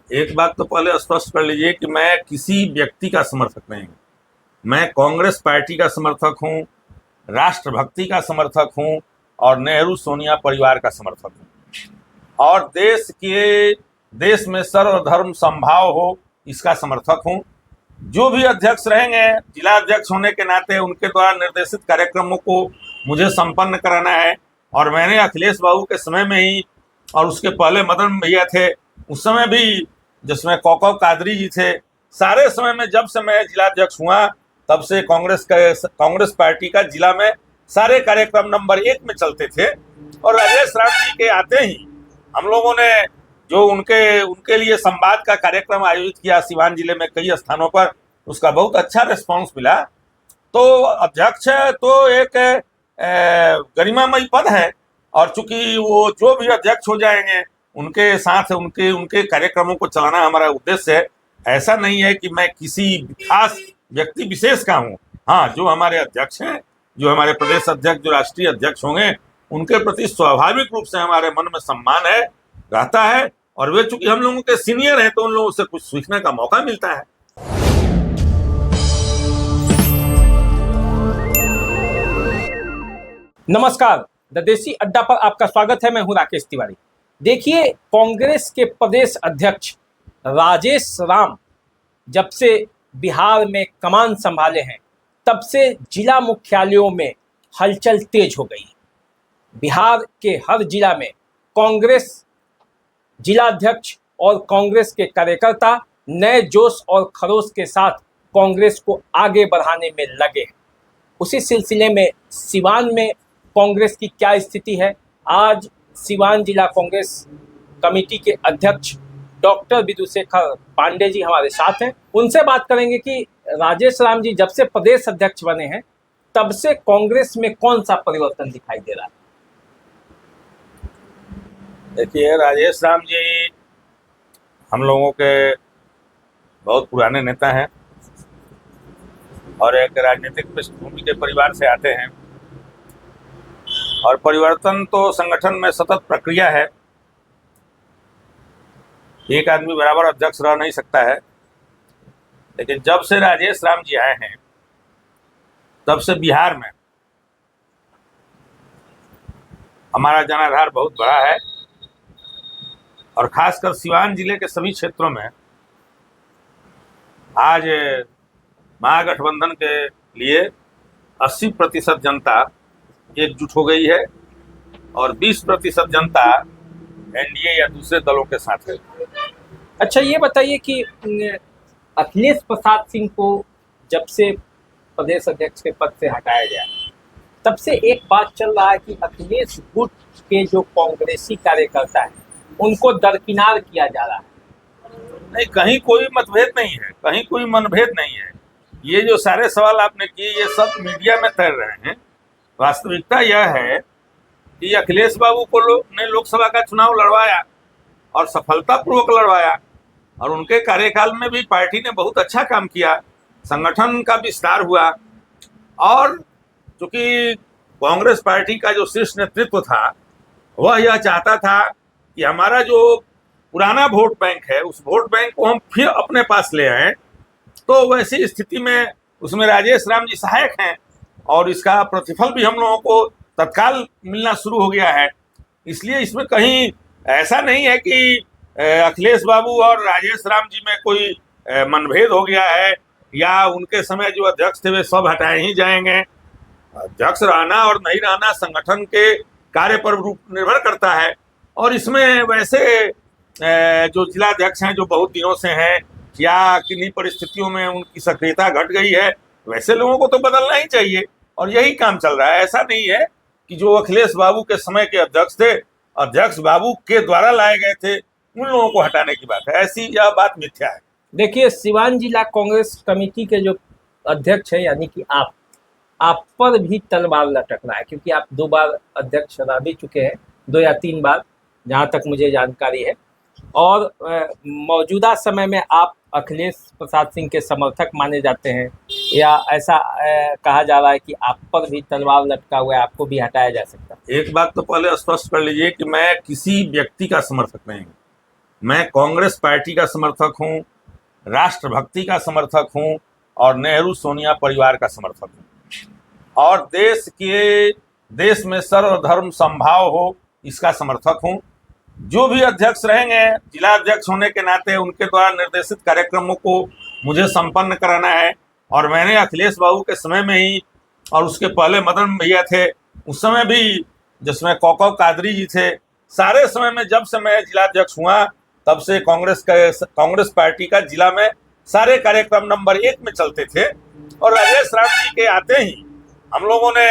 एक बात तो पहले स्पष्ट कर लीजिए कि मैं किसी व्यक्ति का समर्थक नहीं हूँ। मैं कांग्रेस पार्टी का समर्थक हूँ, राष्ट्रभक्ति का समर्थक हूँ और नेहरू सोनिया परिवार का समर्थक हूँ और देश में सर्वधर्म समभाव हो इसका समर्थक हूँ। जो भी अध्यक्ष रहेंगे, जिला अध्यक्ष होने के नाते उनके द्वारा निर्देशित कार्यक्रमों को मुझे संपन्न कराना है। और मैंने अखिलेश बाबू के समय में ही और उसके पहले मदन भैया थे, उस समय भी जिसमें कौकव कादरी जी थे, सारे समय में जब से मैं जिला अध्यक्ष हुआ तब से कांग्रेस पार्टी का जिला में सारे कार्यक्रम नंबर 1 में चलते थे। और राजेश राम जी के आते ही हम लोगों ने जो उनके लिए संवाद का कार्यक्रम आयोजित किया सिवान जिले में कई स्थानों पर, उसका बहुत अच्छा रिस्पांस मिला। तो अध्यक्ष तो एक गरिमामयी पद है और चूंकि वो जो भी अध्यक्ष हो जाएंगे उनके साथ उनके कार्यक्रमों को चलाना हमारा उद्देश्य है। ऐसा नहीं है कि मैं किसी खास व्यक्ति विशेष का हूँ। हाँ, जो हमारे अध्यक्ष हैं, जो हमारे प्रदेश अध्यक्ष, जो राष्ट्रीय अध्यक्ष होंगे, उनके प्रति स्वाभाविक रूप से हमारे मन में सम्मान है, रहता है। और वे चूंकि हम लोगों के सीनियर हैं तो उन लोगों से कुछ सीखने का मौका मिलता है। नमस्कार, द देसी अड्डा पर आपका स्वागत है। मैं हूं राकेश तिवारी। देखिए, कांग्रेस के प्रदेश अध्यक्ष राजेश राम जब से बिहार में कमान संभाले हैं तब से जिला मुख्यालयों में हलचल तेज हो गई। बिहार के हर जिला में कांग्रेस जिला अध्यक्ष और कांग्रेस के कार्यकर्ता नए जोश और खरोश के साथ कांग्रेस को आगे बढ़ाने में लगे हैं। उसी सिलसिले में सिवान में कांग्रेस की क्या स्थिति है, आज सिवान जिला कांग्रेस कमेटी के अध्यक्ष डॉक्टर विदुशेखर पांडे जी हमारे साथ हैं। उनसे बात करेंगे कि राजेश राम जी जब से प्रदेश अध्यक्ष बने हैं तब से कांग्रेस में कौन सा परिवर्तन दिखाई दे रहा है। देखिए, राजेश राम जी हम लोगों के बहुत पुराने नेता हैं और एक राजनीतिक पृष्ठभूमि के परिवार से आते हैं। और परिवर्तन तो संगठन में सतत प्रक्रिया है, एक आदमी बराबर अध्यक्ष रह नहीं सकता है। लेकिन जब से राजेश राम जी आए हैं तब से बिहार में हमारा जनाधार बहुत बड़ा है और खासकर सिवान जिले के सभी क्षेत्रों में आज महागठबंधन के लिए 80% जनता एकजुट हो गई है और 20% जनता एनडीए या दूसरे दलों के साथ है। अच्छा, ये बताइए कि अखिलेश प्रसाद सिंह को जब से प्रदेश अध्यक्ष के पद से हटाया गया तब से एक बात चल रहा है कि अखिलेश गुट के जो कांग्रेसी कार्यकर्ता हैं उनको दरकिनार किया जा रहा है। नहीं, कहीं कोई मतभेद नहीं है, कहीं कोई मनभेद नहीं है। ये जो सारे सवाल आपने किए ये सब मीडिया में तैर रहे हैं। वास्तविकता यह है कि अखिलेश बाबू को ने लोकसभा का चुनाव लड़वाया और सफलतापूर्वक लड़वाया और उनके कार्यकाल में भी पार्टी ने बहुत अच्छा काम किया, संगठन का विस्तार हुआ। और चूंकि कांग्रेस पार्टी का जो शीर्ष नेतृत्व था वह यह चाहता था कि हमारा जो पुराना वोट बैंक है उस वोट बैंक को हम फिर अपने पास ले आए। तो वैसी स्थिति में उसमें राजेश राम जी सहायक हैं और इसका प्रतिफल भी हम लोगों को तत्काल मिलना शुरू हो गया है। इसलिए इसमें कहीं ऐसा नहीं है कि अखिलेश बाबू और राजेश राम जी में कोई मनभेद हो गया है या उनके समय जो अध्यक्ष थे वे सब हटाए ही जाएंगे। अध्यक्ष रहना और नहीं रहना संगठन के कार्य पर निर्भर करता है। और इसमें वैसे जो जिला अध्यक्ष हैं जो बहुत दिनों से हैं या किन्हीं परिस्थितियों में उनकी सक्रियता घट गई है, वैसे लोगों को तो बदलना ही चाहिए और यही काम चल रहा है। ऐसा नहीं है कि जो अखिलेश बाबू के समय के अध्यक्ष थे, अध्यक्ष बाबू के द्वारा लाए गए थे, उन लोगों को हटाने की बात है। ऐसी यह बात मिथ्या है। देखिए, सिवान जिला कांग्रेस कमेटी के जो अध्यक्ष है यानी कि आप पर भी तलवार लटक रहा है, क्योंकि आप 2 बार अध्यक्ष रह भी चुके हैं, 2 या 3 बार जहां तक मुझे जानकारी है। और मौजूदा समय में आप अखिलेश प्रसाद सिंह के समर्थक माने जाते हैं या ऐसा कहा जा रहा है कि आप पर भी तलवार लटका हुआ है, आपको भी हटाया जा सकता है। एक बात तो पहले स्पष्ट कर लीजिए कि मैं किसी व्यक्ति का समर्थक नहीं हूँ। मैं कांग्रेस पार्टी का समर्थक हूं, राष्ट्रभक्ति का समर्थक हूं और नेहरू सोनिया परिवार का समर्थक हूं और देश में सर्वधर्म समभाव हो इसका समर्थक हूं। जो भी अध्यक्ष रहेंगे, जिला अध्यक्ष होने के नाते उनके द्वारा निर्देशित कार्यक्रमों को मुझे संपन्न कराना है। और मैंने अखिलेश बाबू के समय में ही और उसके पहले मदन भैया थे, उस समय भी जिसमें कौकव कादरी जी थे, सारे समय में जब से मैं जिला अध्यक्ष हुआ तब से कांग्रेस पार्टी का जिला में सारे कार्यक्रम नंबर 1 में चलते थे। और राजेश राम जी के आते ही हम लोगों ने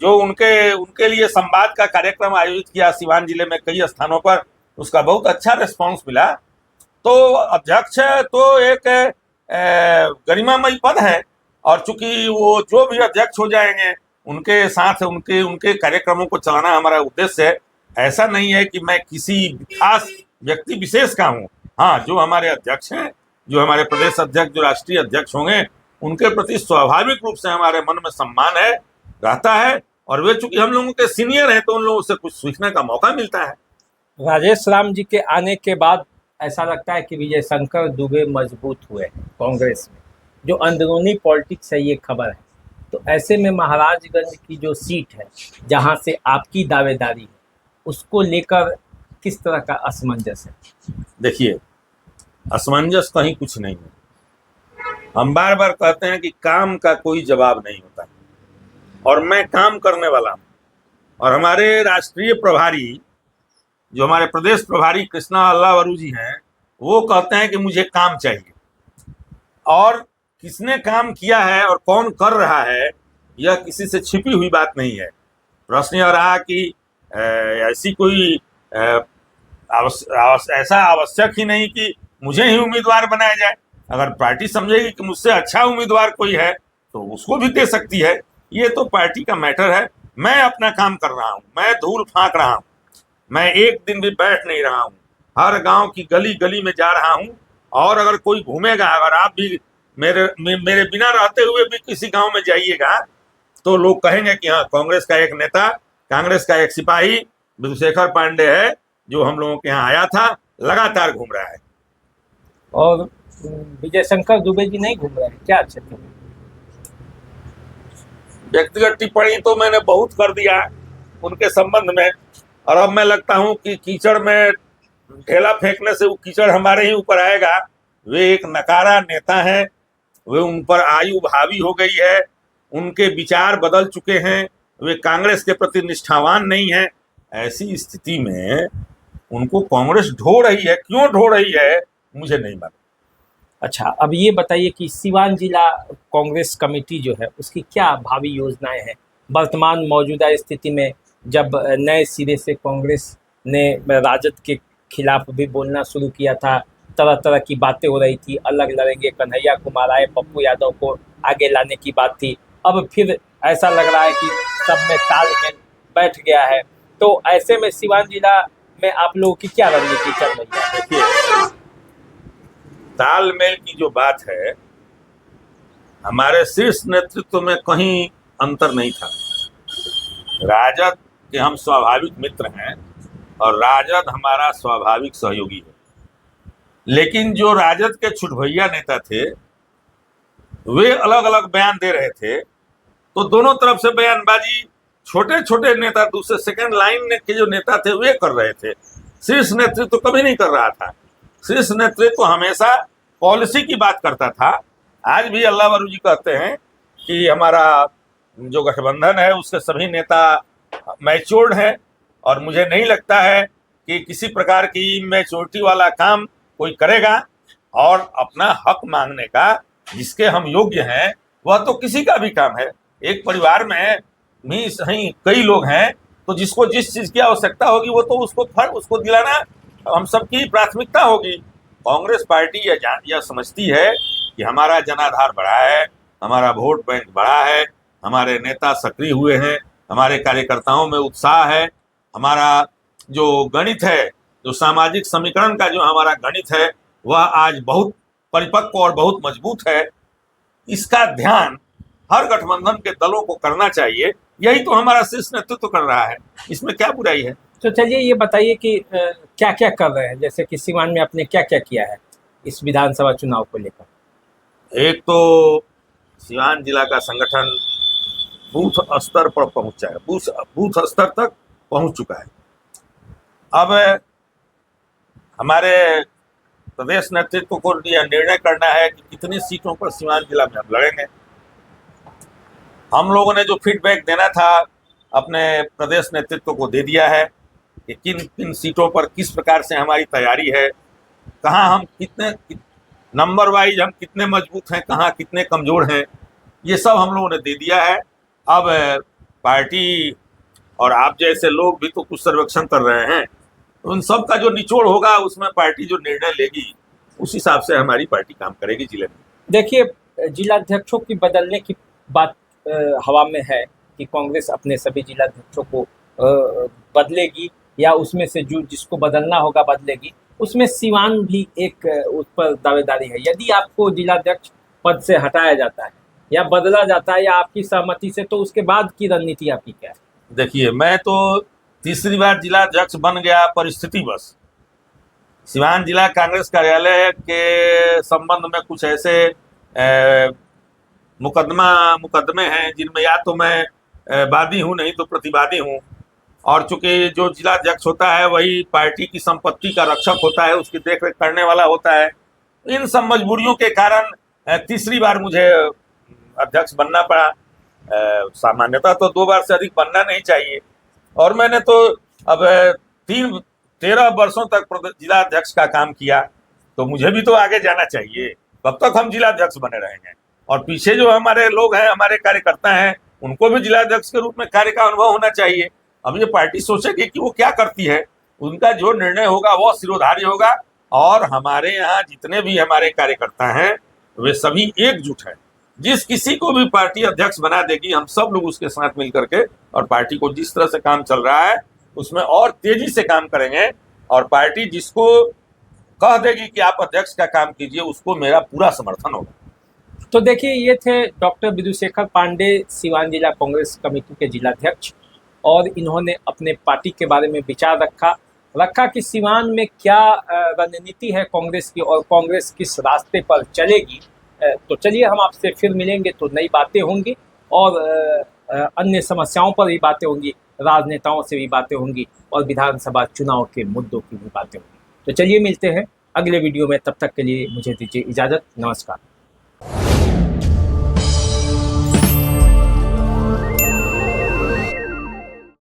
जो उनके लिए संवाद का कार्यक्रम आयोजित किया सिवान जिले में कई स्थानों पर, उसका बहुत अच्छा रिस्पांस मिला। तो अध्यक्ष तो एक गरिमामयी पद है और चूंकि वो जो भी अध्यक्ष हो जाएंगे उनके साथ उनके कार्यक्रमों को चलाना हमारा उद्देश्य है। ऐसा नहीं है कि मैं किसी खास व्यक्ति विशेष का हूँ। हाँ, जो हमारे अध्यक्ष हैं, जो हमारे प्रदेश अध्यक्ष, जो राष्ट्रीय अध्यक्ष होंगे, उनके प्रति स्वाभाविक रूप से हमारे मन में सम्मान है, रहता है। और वे चूंकि हम लोगों के सीनियर हैं तो उन लोगों से कुछ सीखने का मौका मिलता है। राजेश राम जी के आने के बाद ऐसा लगता है कि विजय शंकर दुबे मजबूत हुए हैं कांग्रेस में। जो अंदरूनी पॉलिटिक्स है ये खबर है। तो ऐसे में महाराजगंज की जो सीट है जहां से आपकी दावेदारी है, उसको लेकर किस तरह का असमंजस है? देखिए, असमंजस कहीं कुछ नहीं है। हम बार बार कहते हैं कि काम का कोई जवाब नहीं होता और मैं काम करने वाला हूं। और हमारे राष्ट्रीय प्रभारी, जो हमारे प्रदेश प्रभारी कृष्णा अल्लावरू जी हैं, वो कहते हैं कि मुझे काम चाहिए। और किसने काम किया है और कौन कर रहा है, यह किसी से छिपी हुई बात नहीं है। प्रश्न यह रहा कि ऐसी कोई ऐसा आवश्यक ही नहीं कि मुझे ही उम्मीदवार बनाया जाए। अगर पार्टी समझेगी कि मुझसे अच्छा उम्मीदवार कोई है तो उसको भी दे सकती है। ये तो पार्टी का मैटर है। मैं अपना काम कर रहा हूँ, मैं धूल फाँक रहा हूँ, मैं एक दिन भी बैठ नहीं रहा हूँ, हर गांव की गली गली में जा रहा हूँ। और अगर कोई घूमेगा, अगर आप भी मेरे बिना रहते हुए भी किसी गांव में जाइएगा तो लोग कहेंगे कि हाँ, कांग्रेस का एक नेता, कांग्रेस का एक सिपाही विधुशेखर पांडे है जो हम लोगों के यहाँ आया था, लगातार घूम रहा है। और विजय शंकर दुबे जी नहीं घूम रहे हैं क्या क्षेत्र में? व्यक्तिगत टिप्पणी तो मैंने बहुत कर दिया उनके संबंध में। और अब मैं लगता हूं कि कीचड़ में ढेला फेंकने से वो कीचड़ हमारे ही ऊपर आएगा। वे एक नकारा नेता हैं, वे उन पर आयु भावी हो गई है, उनके विचार बदल चुके हैं, वे कांग्रेस के प्रति निष्ठावान नहीं है। ऐसी स्थिति में उनको कांग्रेस ढो रही है, क्यों ढो रही है मुझे नहीं मालूम। अच्छा, अब ये बताइए कि सिवान जिला कांग्रेस कमेटी जो है उसकी क्या भावी योजनाएं हैं वर्तमान मौजूदा स्थिति में, जब नए सिरे से कांग्रेस ने राजद के खिलाफ भी बोलना शुरू किया था, तरह तरह की बातें हो रही थी, अलग लड़ेंगे, कन्हैया कुमार आए, पप्पू यादव को आगे लाने की बात थी। अब फिर ऐसा लग रहा है कि सब में तालमेल बैठ गया है। तो ऐसे में सिवान जिला में आप लोगों की क्या रणनीति चल रही है? देखिए, तालमेल की जो बात है, हमारे शीर्ष नेतृत्व में कहीं अंतर नहीं था। राजद के हम स्वाभाविक मित्र हैं और राजद हमारा स्वाभाविक सहयोगी है। लेकिन जो राजद के छुटभैया नेता थे वे अलग अलग बयान दे रहे थे, तो दोनों तरफ से बयानबाजी छोटे छोटे नेता, दूसरे सेकंड लाइन के जो नेता थे वे कर रहे थे। शीर्ष नेतृत्व कभी नहीं कर रहा था। शीर्ष नेतृत्व हमेशा पॉलिसी की बात करता था। आज भी अल्लावरू जी कहते हैं कि हमारा जो गठबंधन है उसके सभी नेता मैच्योर्ड हैं और मुझे नहीं लगता है कि किसी प्रकार की मैच्योरिटी वाला काम कोई करेगा। और अपना हक मांगने का जिसके हम योग्य हैं वह तो किसी का भी काम है। एक परिवार में भी सही कई लोग हैं, तो जिसको जिस चीज़ की आवश्यकता होगी वो तो उसको दिलाना हम सबकी प्राथमिकता होगी। कांग्रेस पार्टी यह समझती है कि हमारा जनाधार बढ़ा है, हमारा वोट बैंक बढ़ा है, हमारे नेता सक्रिय हुए हैं, हमारे कार्यकर्ताओं में उत्साह है, हमारा जो गणित है, जो सामाजिक समीकरण का जो हमारा गणित है वह आज बहुत परिपक्व और बहुत मजबूत है। इसका ध्यान हर गठबंधन के दलों को करना चाहिए। यही तो हमारा शीर्ष नेतृत्व कर रहा है, इसमें क्या बुराई है? तो चलिए ये बताइए कि क्या क्या कर रहे हैं, जैसे कि सीवान में आपने क्या क्या किया है इस विधानसभा चुनाव को लेकर? एक तो सिवान जिला का संगठन बूथ स्तर पर पहुंचा है, बूथ स्तर तक पहुंच चुका है। अब हमारे प्रदेश नेतृत्व को यह निर्णय करना है कि कितनी सीटों पर सिवान जिला में हम लड़ेंगे। हम लोगों ने जो फीडबैक देना था अपने प्रदेश नेतृत्व को दे दिया है कि किन किन सीटों पर किस प्रकार से हमारी तैयारी है, कहाँ हम कितने नंबर वाइज हम कितने मजबूत हैं, कहाँ कितने कमज़ोर हैं, ये सब हम लोगों ने दे दिया है। अब पार्टी और आप जैसे लोग भी तो कुछ सर्वेक्षण कर रहे हैं, उन सब का जो निचोड़ होगा उसमें पार्टी जो निर्णय लेगी उस हिसाब से हमारी पार्टी काम करेगी जिले में। देखिए, जिलाध्यक्षों की बदलने की बात हवा में है कि कांग्रेस अपने सभी जिलाध्यक्षों को बदलेगी या उसमें से जो जिसको बदलना होगा बदलेगी। उसमें सिवान भी एक उस पर दावेदारी है। यदि आपको जिलाध्यक्ष पद से हटाया जाता है या बदला जाता है या आपकी सहमति से, तो उसके बाद की रणनीति आपकी क्या है? देखिए, मैं तो तीसरी बार जिलाध्यक्ष बन गया परिस्थिति बस। सिवान जिला कांग्रेस कार्यालय के संबंध में कुछ ऐसे मुकदमे हैं जिनमें या तो मैं वादी हूँ नहीं तो प्रतिवादी हूँ, और चूंकि जो जिलाध्यक्ष होता है वही पार्टी की संपत्ति का रक्षक होता है, उसकी देखरेख करने वाला होता है। इन सब मजबूरियों के कारण तीसरी बार मुझे अध्यक्ष बनना पड़ा। सामान्यतः तो 2 बार से अधिक बनना नहीं चाहिए, और मैंने तो अब 13 वर्षों तक जिलाध्यक्ष का काम किया, तो मुझे भी तो आगे जाना चाहिए। कब तक हम जिलाध्यक्ष बने रहेंगे? और पीछे जो हमारे लोग हैं, हमारे कार्यकर्ता हैं, उनको भी जिलाध्यक्ष के रूप में कार्य का अनुभव होना चाहिए। अब ये पार्टी सोचेगी कि वो क्या करती है, उनका जो निर्णय होगा वो सिरोधार्य होगा। और हमारे यहाँ जितने भी हमारे कार्यकर्ता हैं वे सभी एकजुट हैं। जिस किसी को भी पार्टी अध्यक्ष बना देगी, हम सब लोग उसके साथ मिल करके और पार्टी को जिस तरह से काम चल रहा है उसमें और तेजी से काम करेंगे। और पार्टी जिसको कह देगी कि आप अध्यक्ष का काम कीजिए, उसको मेरा पूरा समर्थन होगा। तो देखिए, ये थे डॉक्टर विदुशेखर पांडे, सिवान जिला कांग्रेस कमेटी के जिलाध्यक्ष, और इन्होंने अपने पार्टी के बारे में विचार रखा कि सिवान में क्या रणनीति है कांग्रेस की और कांग्रेस किस रास्ते पर चलेगी। तो चलिए, हम आपसे फिर मिलेंगे तो नई बातें होंगी और अन्य समस्याओं पर भी बातें होंगी, राजनेताओं से भी बातें होंगी और विधानसभा चुनाव के मुद्दों की भी बातें होंगी। तो चलिए मिलते हैं अगले वीडियो में, तब तक के लिए मुझे दीजिए इजाज़त। नमस्कार।